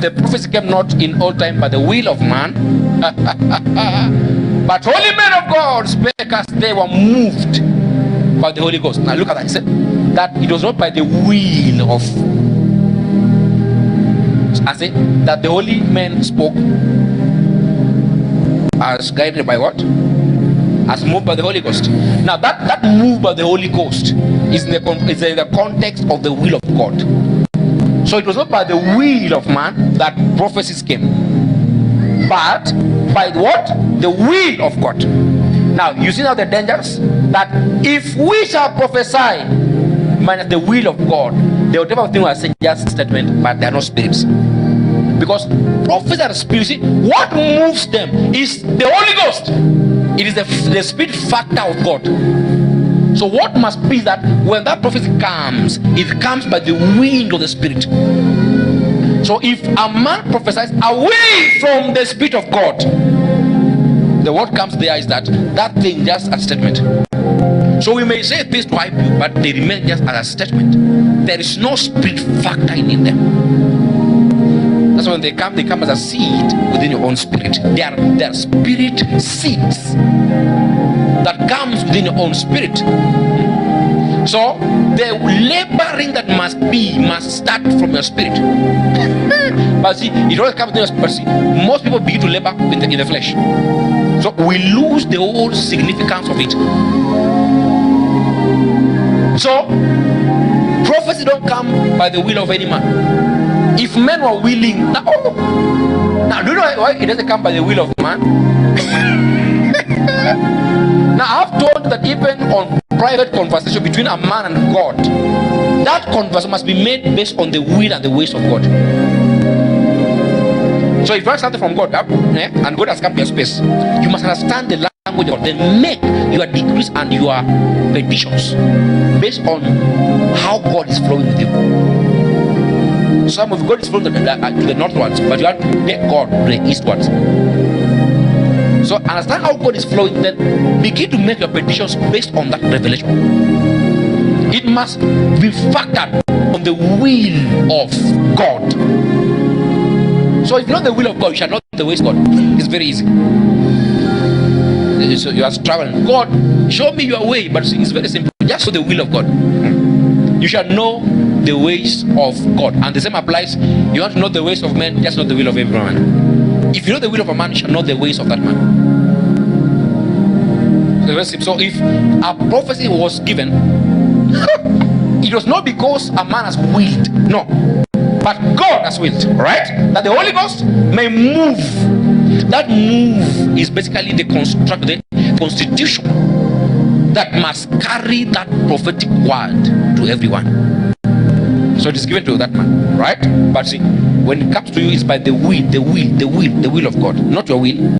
For the prophecy came not in all time by the will of man, but holy men of God spake as they were moved by the Holy Ghost. Now look at that. He said that it was not by the will of, I say that the holy men spoke as guided by what? As moved by the Holy Ghost. Now that move by the Holy Ghost is in the context of the will of God. So it was not by the will of man that prophecies came, but by what? The will of God. Now you see now the dangers, that if we shall prophesy minus the will of God, the whatever thing was saying just statement, but they are not spirits. Because prophets are spirits. See, what moves them is the Holy Ghost. It is the spirit factor of God. So what must be that when that prophecy comes, it comes by the wind of the spirit. So if a man prophesies away from the spirit of God, the word comes there is that thing just a statement. So we may say this to hype you, but they remain just as a statement. There is no spirit factor in them. That's when they come as a seed within your own spirit. They are spirit seeds that comes within your own spirit. So the laboring that must start from your spirit. But see, it always comes within your spirit. See, most people begin to labor in the flesh. So we lose the whole significance of it. So prophecy don't come by the will of any man. If men were willing, now do you know why it doesn't come by the will of man? Now I've told that even on private conversation between a man and God, that conversation must be made based on the will and the ways of God. So if you want something from God, and God has come to your space, you must understand the language of God. Then make your decrees and your petitions based on how God is flowing with you. Some of God is flowing to the northwards, but you have to take God to the eastwards. So understand how God is flowing, then begin to make your petitions based on that revelation. It must be factored on the will of God. So if you know the will of God, you shall know the ways of God. It's very easy. So you are traveling. God, show me your way, but it's very simple. Just know the will of God. You shall know the ways of God. And the same applies. You want to know the ways of men, just know the will of every man. If you know the will of a man, you shall know the ways of that man. So if a prophecy was given, it was not because a man has willed, no, but God has willed, right? That the Holy Ghost may move. That move is basically the constitution that must carry that prophetic word to everyone. So it is given to that man, right? But see, when it comes to you, it's by the will of God, not your will.